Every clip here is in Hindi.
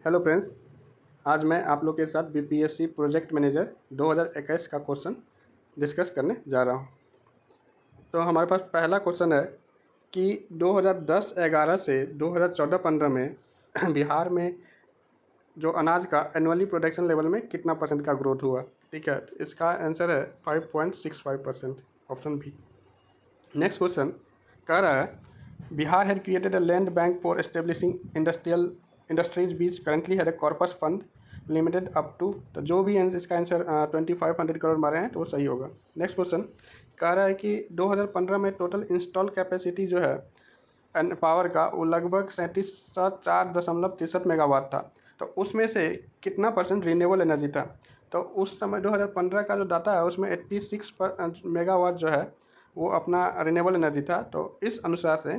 हेलो फ्रेंड्स, आज मैं आप लोग के साथ बीपीएससी प्रोजेक्ट मैनेजर 2021 का क्वेश्चन डिस्कस करने जा रहा हूँ। तो हमारे पास पहला क्वेश्चन है कि 2010-11 से 2014-15 में बिहार में जो अनाज का एनुअली प्रोडक्शन लेवल में कितना परसेंट का ग्रोथ हुआ। ठीक है, तो इसका आंसर है 5.65%, ऑप्शन बी। नेक्स्ट क्वेश्चन कह रहा है Bihar had created a land bank for establishing industries which currently had a corpus fund limited up to, तो जो भी इसका आंसर 2500 करोड़ मारे हैं तो वो सही होगा। नेक्स्ट क्वेश्चन कह रहा है कि 2015 में टोटल इंस्टॉल कैपेसिटी जो है पावर का वो लगभग 37.63 मेगावाट था। तो उसमें से कितना परसेंट रिन्यूएबल एनर्जी था। तो उस समय 2015 का जो डाटा है उसमें 86 मेगावाट जो है वो अपना रिन्यूएबल एनर्जी था। तो इस अनुसार से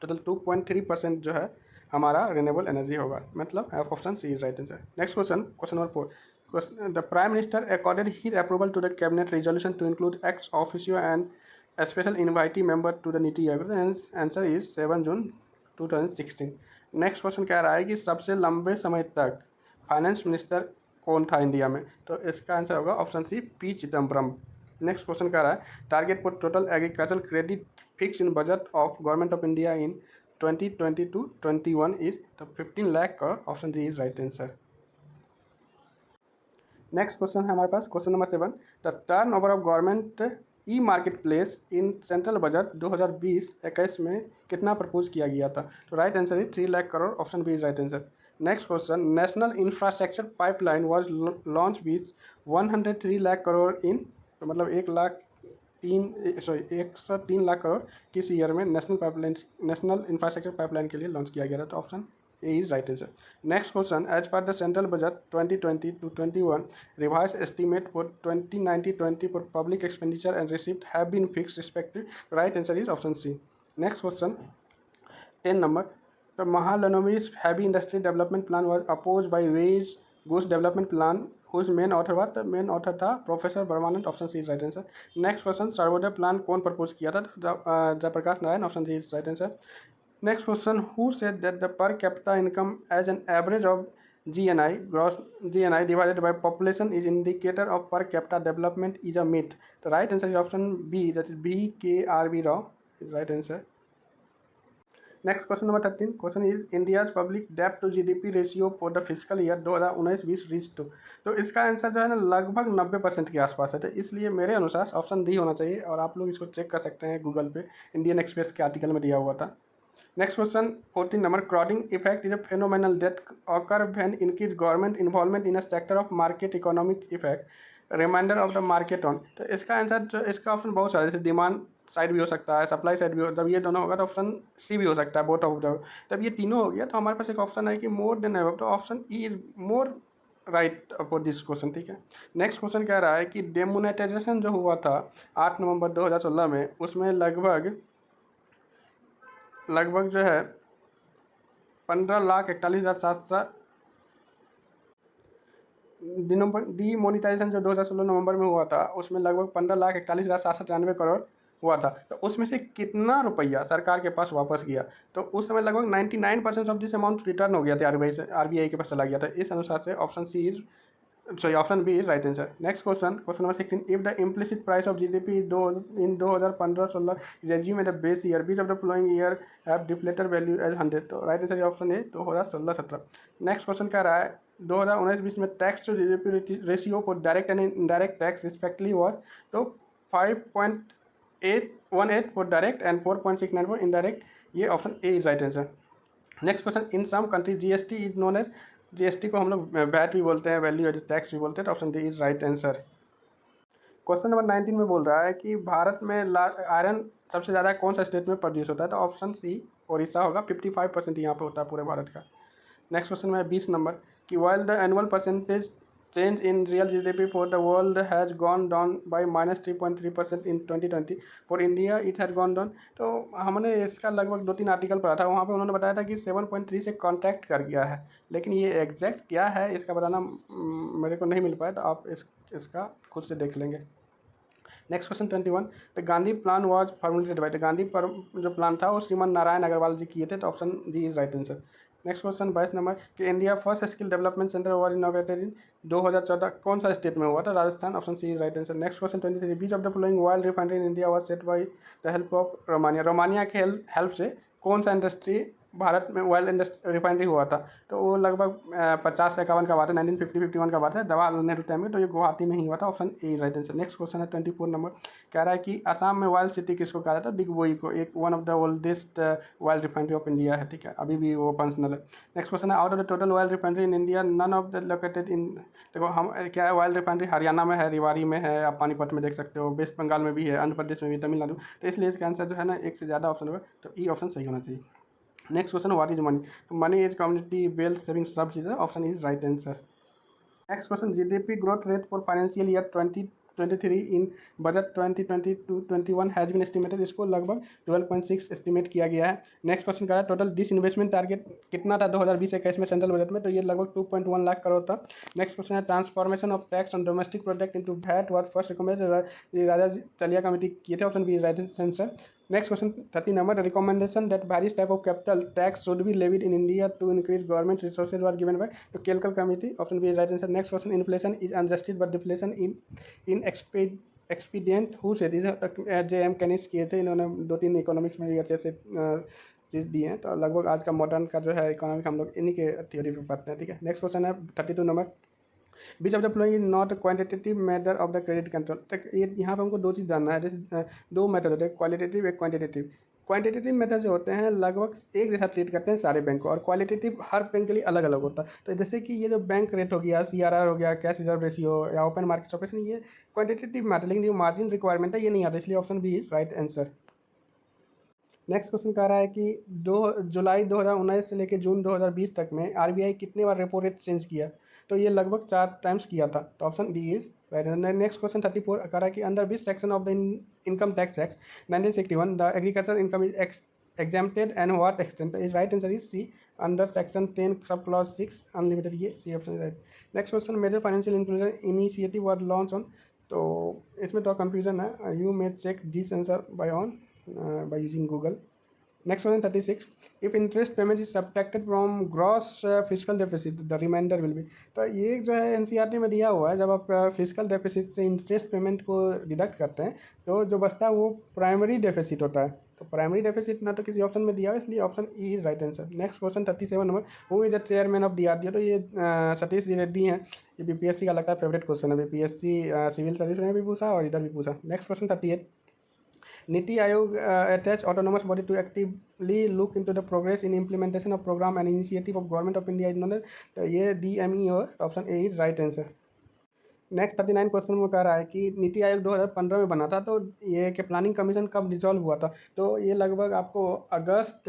टोटल 2.3% जो है हमारा रिन्यूएबल एनर्जी होगा, मतलब option C is right answer. Next question, question number 4। The prime minister accorded his approval to the cabinet resolution to include ex officio and a special invitee member to the NITI Aayog. Answer is 7 June 2016। Next question कह रहा है कि सबसे लंबे समय तक फाइनेंस मिनिस्टर कौन था इंडिया में। तो इसका आंसर होगा option C, P Chidambaram. Next question कह रहा है target for total agricultural credit fix in budget of government of India in 2020-21 is तो 15 lakh crore, option D is right answer. Next question है हमारे पास question number 7। The turn over of government e market place in central budget 2020-21 में कितना प्रपोज किया गया था। तो right answer is 3 lakh crore, option B is right answer. Next question, national infrastructure pipeline was launch with 103 lakh crore in, तो मतलब 103 लाख करोड़ किस ईयर में नेशनल इंफ्रास्ट्रक्चर पाइपलाइन के लिए लॉन्च किया गया था। तो option A is right answer. Next question, as per the central budget 2020 to 21, revised estimate for 2019-20 for public expenditure and receipt have been fixed respectively. Right answer is option C. Next question, 10 number. The Mahalanobis Heavy Industry Development Plan was opposed by Wage Goods Development Plan, whose main author was, the main author था professor Paramanand, option C is right answer. Next question, Sarvodaya plan कौन प्रपोज किया था। Jayaprakash Narayan, option C is right answer. Next question, who said that the per capita income as an average of GNI, gross GNI divided by population is indicator of per capita development is a myth? The right answer is option B, that is B.K.R.B. Rao is right answer. Next question number 13. Question is India's public debt to GDP ratio for the fiscal year 2019-20 reached to, तो इसका आंसर जो है ना लगभग 90% के आसपास है। तो इसलिए मेरे अनुसार ऑप्शन डी होना चाहिए, और आप लोग इसको चेक कर सकते हैं गूगल पे, इंडियन एक्सप्रेस के आर्टिकल में दिया हुआ था। Next question, 14 number. Crowding effect is a phenomenon that occur when increased government involvement in a sector of market economic effect remainder of the market on। तो इसका आंसर, इसका ऑप्शन बहुत सारे, जैसे डिमांड साइड भी हो सकता है, सप्लाई साइड भी हो, जब ये दोनों होगा तो ऑप्शन सी भी हो सकता है, बोथ ऑफ द। जब ये तीनों हो गया तो हमारे पास एक ऑप्शन है कि मोर देन एबव, तो option E is more right for this question. ठीक है। नेक्स्ट क्वेश्चन कह रहा है कि डेमोनेटाइजेशन जो हुआ था 8 नवंबर 2016 में, उसमें लगभग जो है 15,41,700 डीमोनिटाइजेशन जो 2016 नवंबर में हुआ था, उसमें लगभग 15,41,793 करोड़ हुआ था। तो उसमें से कितना रुपया सरकार के पास वापस गया। तो उस समय लगभग 99% ऑफ दिस अमाउंट रिटर्न हो गया था, आरबीआई के पास चला गया था। इस अनुसार से option C is option B is right answer. Next question, question number 16। If the implicit price of GDP in 2015-16 is assume at the base year, which of the following year have deflated value as 100। तो right answer option A 2016-17। Next question कह रहा है 2019-20 में tax to GDP ratio for direct and indirect tax respectively was, तो 5.818 for direct and 4.69 for indirect. ये option A is right answer. Next question, in some country GST is known as, GST को हम लोग वैट भी बोलते हैं, वैल्यू एडेड टैक्स भी बोलते हैं। तो option D is right answer. Question number 19 में बोल रहा है कि भारत में आयरन सबसे ज़्यादा कौन सा स्टेट में प्रोड्यूस होता है। तो ऑप्शन सी उड़ीसा होगा, 55% यहाँ पे होता है पूरे भारत का। नेक्स्ट क्वेश्चन में 20 नंबर कि while the annual percentage change in real GDP for the world has gone down by -3.3% in 2020, for India it has gone down. तो हमने इसका लगभग 2-3 आर्टिकल पढ़ा था, वहाँ पे उन्होंने बताया था कि 7.3 से कॉन्टैक्ट कर गया है, लेकिन ये एग्जैक्ट क्या है इसका बताना मेरे को नहीं मिल पाया, तो आप इसका खुद से देख लेंगे। Next question 21। The Gandhi plan was formulated bye, the Gandhi पर जो प्लान था वो श्रीमान नारायण अग्रवाल जी किए थे। तो option D is right answer. Next question 22 number कि India first skill development centre was innovated in 2014 कौन सा स्टेट में हुआ था? Rajasthan. Option C is right answer. Next question 23 which of the following oil refinery in India was set by the help of Romania. Romania के हेल्प से कौन सा इंडस्ट्री भारत में ऑयल इंडस्ट्री रिफाइनरी हुआ था? तो वो लगभग 50 से 51 का बात है, 1951 का बात है, जवाहरलाल नेहरू टाइम में। तो ये गुवाहाटी में ही हुआ था। Option A right answer. Next question है 24 नंबर, कह रहा है कि असम में ऑयल सिटी किसको कहा जाता है? दिग्बोई को। एक one of the oldest oil refinery of India है, ठीक है, अभी भी वो फंक्शनल है। नेक्स्ट क्वेश्चन है out of the total oil refinery in India none of the located in, देखो हम क्या है, ऑयल रिफाइनरी हरियाणा में है, रेवाड़ी में है, आप पानीपत में देख सकते हो, वेस्ट बंगाल में भी है, आंध्र प्रदेश में भी, तमिलनाडु। तो इसलिए इसका आंसर जो है ना, एक से ज़्यादा ऑप्शन होगा, तो ई ऑप्शन सही होना चाहिए। Next question what is money? तो money is community wealth saving, सब चीज़ है। Option is right answer. Next question GDP growth rate for financial year 2023 in budget 2020-21 has been estimated, इसको लगभग 12.6 एस्टिमेट किया गया है। नेक्स्ट क्वेश्चन का है टोटल डिस इन्वेस्टमेंट टारगेट कितना था 2020-21 में सेंट्रल बजट में? तो ये लगभग 2.1 लाख करोड़ था। नेक्स्ट क्वेश्चन है transformation of tax on domestic product into VAT was first recommended, Raja Chelliah committee किए थे। Option B right answer. Next question 30 number, the recommendation that various type of capital tax should be levied in India to increase government resources was given by the Kelkar committee. Option B is right answer. Next question, inflation is unjustified but deflation in expedient who said? JM कैनिस किए थे इन्होंने, 2-3 इकोनॉमिक्स में भी अच्छे से चीज़ दिए हैं। तो लगभग आज का मॉडर्न का जो है इकोनॉमिक हम लोग इन्हीं के थ्योरी पे पढ़ते हैं, ठीक है। नेक्स्ट क्वेश्चन है 32 number, beach of the following is not quantitative method of the credit control. तक ये यहाँ पर हमको दो चीज़ जानना है, जैसे दो मेथड होते हैं, क्वालिटेटिव एक क्वांटिटेटिव। क्वांटिटेटिव मेथड जो होते हैं लगभग एक जैसा ट्रीट करते हैं सारे बैंक को, और क्वालिटेटिव हर बैंक के लिए अलग अलग होता है। तो जैसे कि ये जो बैंक रेट हो गया, CRR हो गया, कैश रिजर्व रेशियो या ओपन मार्केट ऑपरेशन, ये क्वांटिटेटिव मैटर, लेकिन जो मार्जिन रिक्वायरमेंट है ये नहीं आता, इसलिए option B is right answer. Next question कह रहा है कि 2 जुलाई 2019 से लेकर जून 2020 तक में RBI कितने बार रेपो रेट चेंज किया? तो ये लगभग 4 टाइम्स किया था। तो option D is right. Next question 34 कह रहा है कि under which section of the income tax act 1961 the agriculture income is exempted and what extent? Is right answer is C, under section 10 sub clause 6 unlimited, ये C option right. Next question major financial inclusion initiative was launch on, तो इसमें तो कंफ्यूजन है, you may check this answer by using Google. Next one 36, if interest payment is subtracted from gross fiscal deficit the remainder will be, तो ये जो है NCERT में दिया हुआ है, जब आप फिजिकल डेफिसिट से इंटरेस्ट पेमेंट को डिडक्ट करते हैं तो जो बचता है वो प्राइमरी डेफिसिट होता है। तो प्राइमरी डेफिसिट ना तो किसी ऑप्शन में दिया हुआ है, इसलिए option E is right answer. Next question 37 number, who is the chairman of DRDO? तो ये सतीश रेड्डी हैं। ये BPSC का लगता है फेवरेट क्वेश्चन है, BPSC सिविल सर्विस में भी पूछा और इधर भी पूछा। Next question 38, NITI Aayog attached autonomous body to actively look into the progress in implementation of program and initiative of government of India is known as, तो ये DMEO, option A is right answer. Next 39 question में कह रहा है कि नीति आयोग 2015 में बना था, तो ये कि प्लानिंग कमीशन कब डिसॉल्व हुआ था? तो ये लगभग आपको अगस्त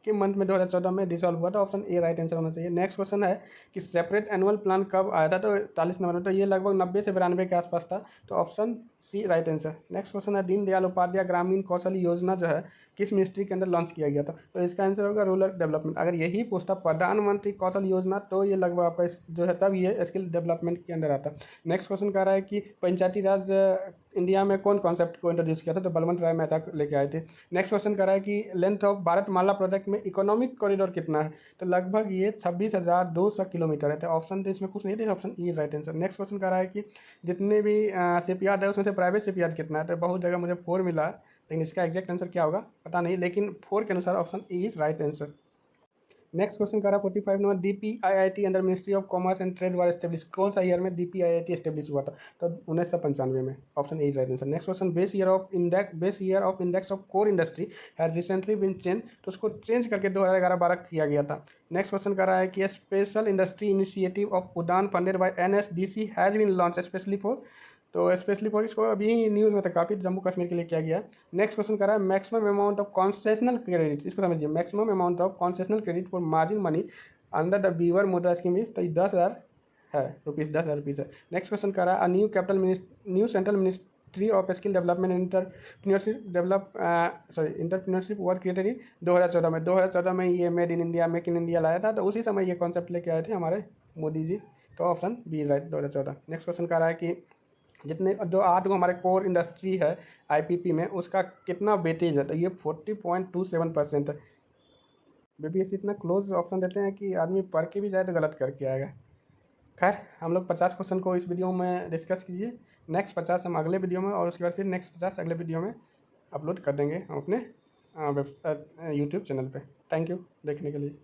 के मंथ में 2014 में डिसॉल्व हुआ था। ऑप्शन ए राइट आंसर होना चाहिए। नेक्स्ट क्वेश्चन है कि सेपरेट एनुअल प्लान कब आया था? तो 40 नंबर में, तो ये लगभग 90 से 92 के आसपास था। तो option C right answer. Next question है दीनदयाल उपाध्याय ग्रामीण कौशल योजना जो है किस मिनिस्ट्री के अंदर लॉन्च किया गया था? तो इसका आंसर होगा रूरल डेवलपमेंट। अगर यही पूछता प्रधानमंत्री कौशल योजना, तो ये लगभग आपका जो है तब ये स्किल डेवलपमेंट के अंदर आता। नेक्स्ट क्वेश्चन कह रहा है कि पंचायती राज इंडिया में कौन कॉन्सेप्ट को इंट्रोड्यूस किया था? तो बलवंत राय मेहता लेके आए थे। नेक्स्ट क्वेश्चन कह रहा है कि length of Bharat Mala project में इकोनॉमिक कॉरिडोर कितना है? तो लगभग ये 26,200 किलोमीटर है। तो ऑप्शन तो इसमें कुछ नहीं थे, option E right answer. Next question कह रहा है कि जितने भी शिपयार्ड है उसमें से प्राइवेट शिपयार्ड कितना है? तो बहुत जगह मुझे 4 मिला है, लेकिन इसका एग्जैक्ट आंसर क्या होगा पता नहीं, लेकिन 4 के अनुसार option E is right answer. Next question कह रहा है 45 number, DPIIT under ministry of commerce and trade war establish, कौन सा ईयर में DPIIT एस्टेब्लिश हुआ था? तो 1995 में, option A is right answer. Next question, base year of index of core industry has recently been change, तो उसको चेंज करके 2011-12 किया गया था। नेक्स्ट क्वेश्चन कह रहा है कि special industry initiative of Udaan funded by NSDC has been launch specially for, तो स्पेशली फॉर इसको अभी न्यूज़ में था काफ़ी, जम्मू कश्मीर के लिए किया गया है। नेक्स्ट क्वेश्चन कर रहा है maximum amount of concessional credit, इसको समझिए, maximum amount of concessional credit for margin money under the weaver Mudra scheme is, तो 10,000 है रुपीज़, 10,000 रुपीज़ है। नेक्स्ट क्वेश्चन कर रहा है new central ministry of skill development and entrepreneurship word created in 2014 में। 2014 में ये made in India, make in India लाया था, तो उसी समय ये कॉन्सेप्ट लेके आए थे हमारे मोदी जी। तो option B right, 2014। Next question कह रहा है कि जितने जो 8 हमारे कोर इंडस्ट्री है IPP में, उसका कितना वेटेज है? तो ये 40.27% है। बीपीएससी इतना क्लोज ऑप्शन देते हैं कि आदमी पढ़ के भी जाए तो गलत करके आएगा। खैर, हम लोग 50 क्वेश्चन को इस वीडियो में डिस्कस कीजिए। नेक्स्ट 50 हम अगले वीडियो में, और उसके बाद फिर नेक्स्ट 50 अगले वीडियो में अपलोड कर देंगे हम अपने यूट्यूब चैनल पे। थैंक यू देखने के लिए।